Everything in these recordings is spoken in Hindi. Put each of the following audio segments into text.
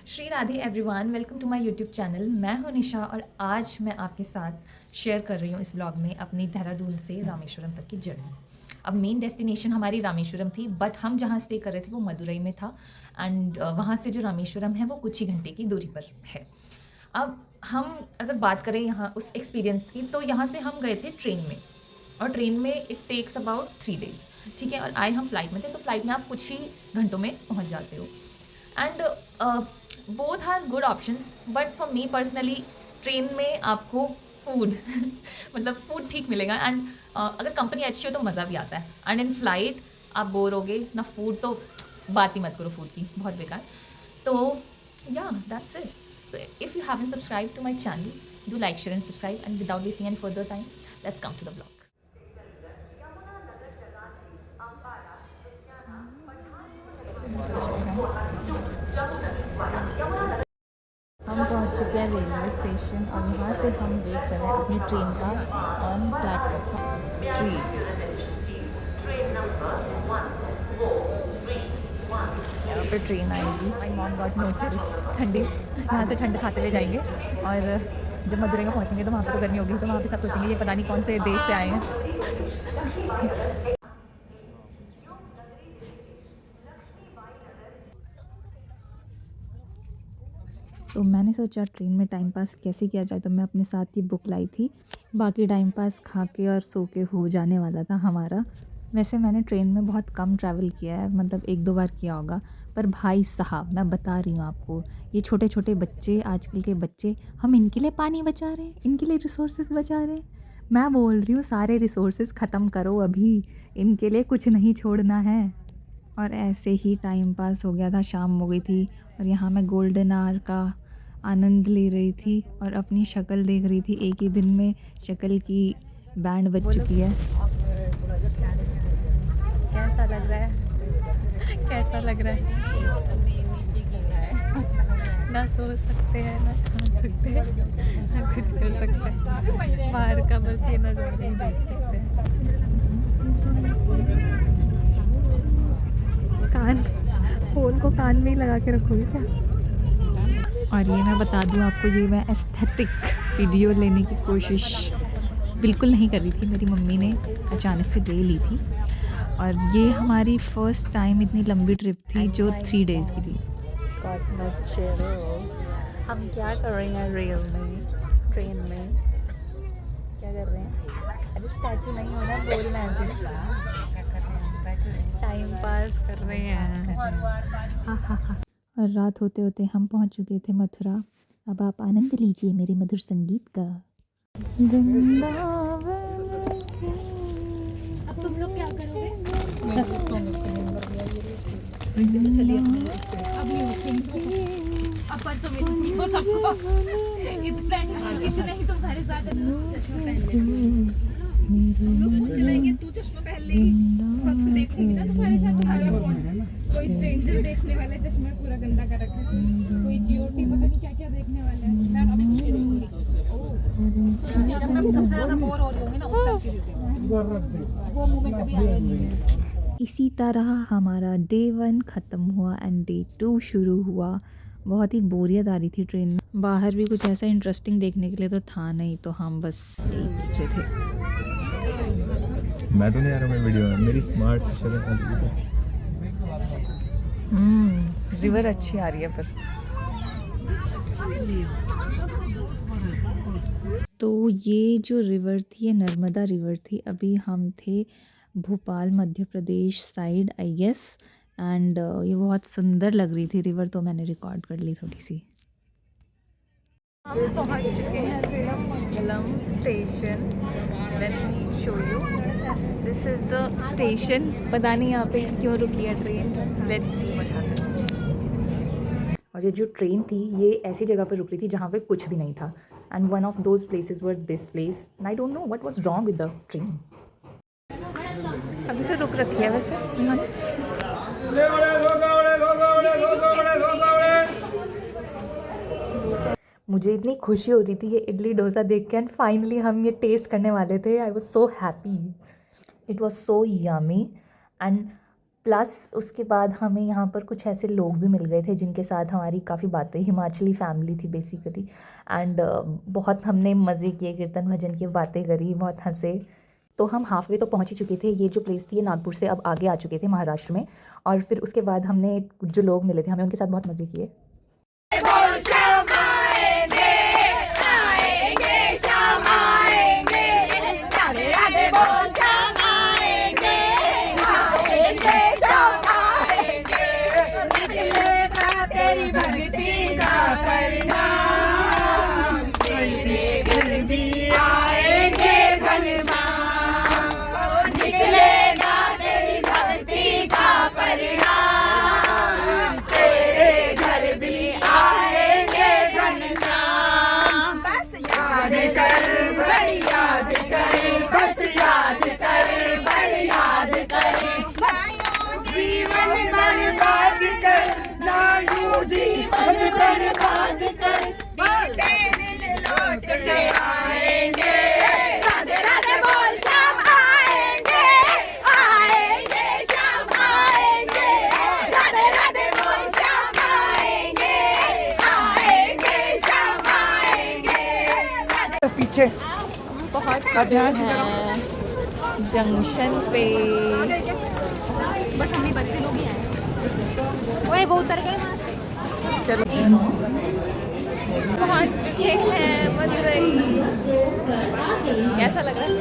Shri Radhe everyone, welcome to my YouTube channel. मैं हूं निशा और आज मैं आपके साथ शेयर कर रही हूं इस ब्लॉग में अपनी देहरादून से रामेश्वरम तक की जर्नी। अब मेन डेस्टिनेशन हमारी रामेश्वरम थी, बट हम जहां स्टे कर रहे थे वो मदुरई में था। एंड वहां से जो रामेश्वरम है वो कुछ ही घंटे की दूरी पर है। अब हम अगर बात करें यहाँ उस एक्सपीरियंस की, तो यहाँ से हम गए थे ट्रेन में, और ट्रेन में इट टेक्स अबाउट 3 days, ठीक है। और आए हम फ्लाइट में थे, तो फ्लाइट में आप कुछ ही घंटों में पहुँच जाते हो। And both are good options, but for me personally train में आपको फूड मतलब फूड ठीक मिलेगा। एंड अगर कंपनी अच्छी हो तो मज़ा भी आता है। एंड इन फ्लाइट आप बोर होगे ना, फूड तो बात ही मत करो, फूड की बहुत बेकार। तो yeah that's it. So if you haven't subscribe to my channel, do like, share and subscribe, and without wasting any further time, let's come to the blog. हम पहुंच चुके हैं रेलवे स्टेशन और यहाँ से हम वेट कर रहे हैं अपनी ट्रेन का ऑन प्लेटफॉर्म 3। यहाँ पे ट्रेन आएगी। My mom got no chill, ठंडी, यहाँ से ठंड खाते हुए जाएंगे। और जब मदुरई में पहुँचेंगे तो वहाँ पर तो गर्मी होगी, तो वहाँ पे सब सोचेंगे ये पता नहीं कौन से देश से आए हैं। तो मैंने सोचा ट्रेन में टाइम पास कैसे किया जाए, तो मैं अपने साथ ही बुक लाई थी। बाकी टाइम पास खा के और सो के हो जाने वाला था हमारा। वैसे मैंने ट्रेन में बहुत कम ट्रैवल किया है, मतलब 1-2 बार किया होगा। पर भाई साहब, मैं बता रही हूँ आपको, ये छोटे छोटे बच्चे, आजकल के बच्चे, हम इनके लिए पानी बचा रहे हैं, इनके लिए रिसोर्सेज बचा रहे हैं। मैं बोल रही हूँ सारे रिसोर्सेज ख़त्म करो अभी, इनके लिए कुछ नहीं छोड़ना है। और ऐसे ही टाइम पास हो गया था, शाम हो गई थी और यहाँ मैं गोल्डन आवर का आनंद ले रही थी और अपनी शक्ल देख रही थी। एक ही दिन में शक्ल की बैंड बज चुकी है। कैसा लग रहा है? कैसा लग रहा है? ना सो सकते हैं, ना खा सकते हैं, ना कुछ कर सकते हैं। बाहर का बस ये नज़ारा ही देख सकते हैं। कान, फ़ोन को कान में ही लगा के रखोगे क्या? और ये मैं बता दूँ आपको, ये मैं एस्थेटिक वीडियो लेने की कोशिश बिल्कुल नहीं कर रही थी, मेरी मम्मी ने अचानक से ले ली थी। और ये हमारी फ़र्स्ट टाइम इतनी लंबी ट्रिप थी जो 3 days की थी। हम क्या कर रहे हैं रेल में, ट्रेन में क्या कर रहे हैं? अरे स्टैचू नहीं होना, बोलना है, टाइम पास कर रहे हैं। और रात होते होते हम पहुंच चुके थे मथुरा। अब आप आनंद लीजिए मेरे मधुर संगीत का। वृंदावन की। अब तुम लोग क्या करोगे? अब नहीं उठेंगे। अब परसों मिलेंगे वो सबको। इतना ही तुम्हारे साथ हम लोग चलेंगे, तू चश्मा पहन लेगी, वक्त देखूंगी ना तुम्हारे साथ तुम्हारा फोन। कोई स्ट्रेंजर देखने वाला है, चश्मा पूरा गंदा कर रखा है, कोई जीओटी पता नहीं क्या क्या देखने वाला है। मैं अभी कुछ नहीं देखूंगी। जब मैं सबसे ज्यादा बोर हो रही होंगी ना, उस टाइम की देखूंगी। वो मोमेंट कभी आया नहीं है। इसी तरह हमारा डे 1 ख़त्म हुआ एंड डे 2 शुरू हुआ। बहुत ही बोरियत आ रही थी ट्रेन में। बाहर भी कुछ ऐसा इंटरेस्टिंग देखने के लिए तो था नहीं, तो हम बस देख रहे थे। मैं तो नहीं आ रहा मैं वीडियो में, मेरी स्मार्ट शक्ल रिवर अच्छी आ रही है फिर। तो ये जो रिवर थी, ये नर्मदा रिवर थी। अभी हम थे Bhopal Madhya Pradesh side, I guess. And ये बहुत सुंदर लग रही थी रिवर, तो मैंने रिकॉर्ड कर ली थोड़ी सी। हम पहुंच चुके हैं Mangalam station. Let me show you, this is the station. पता नहीं यहाँ पे क्यों रुकी है train, let's see what happens. और ये जो ट्रेन थी ये ऐसी जगह पर रुक रही थी जहाँ पे कुछ भी नहीं था। And one of those places were this place, and I don't know what was wrong with the train. अभी तो रुक रखी है वैसे इन्होंने। मुझे इतनी खुशी हो रही थी ये इडली डोसा देख के, एंड फाइनली हम ये टेस्ट करने वाले थे। I was so happy, it was so yummy. And plus उसके बाद हमें यहाँ पर कुछ ऐसे लोग भी मिल गए थे जिनके साथ हमारी काफ़ी बातें, हिमाचली फैमिली थी बेसिकली। एंड बहुत हमने मज़े किए, कीर्तन भजन की बातें करी, बहुत हंसे। तो हम हाफ वे तो पहुँच ही चुके थे। ये जो प्लेस थी ये नागपुर से अब आगे आ चुके थे, महाराष्ट्र में। और फिर उसके बाद हमने जो लोग मिले थे, हमें उनके साथ बहुत मज़े किए। बहुत हैं जंक्शन पे। बस हम ही बच्चे लोग ही आए। ओए वो उतर गए वहाँ से। चलो पहुंच चुके हैं मदुरई। कैसा लग रहा है?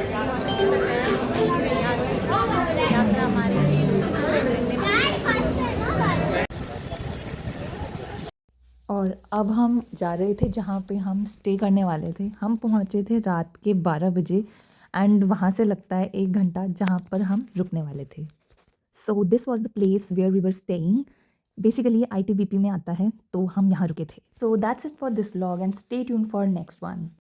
और अब हम जा रहे थे जहाँ पे हम स्टे करने वाले थे। हम पहुँचे थे रात के 12 बजे एंड वहाँ से लगता है 1 घंटा जहाँ पर हम रुकने वाले थे। So this was the place where we were staying. Basically ये ITBP में आता है, तो हम यहाँ रुके थे। So that's it for this vlog and stay tune for next one.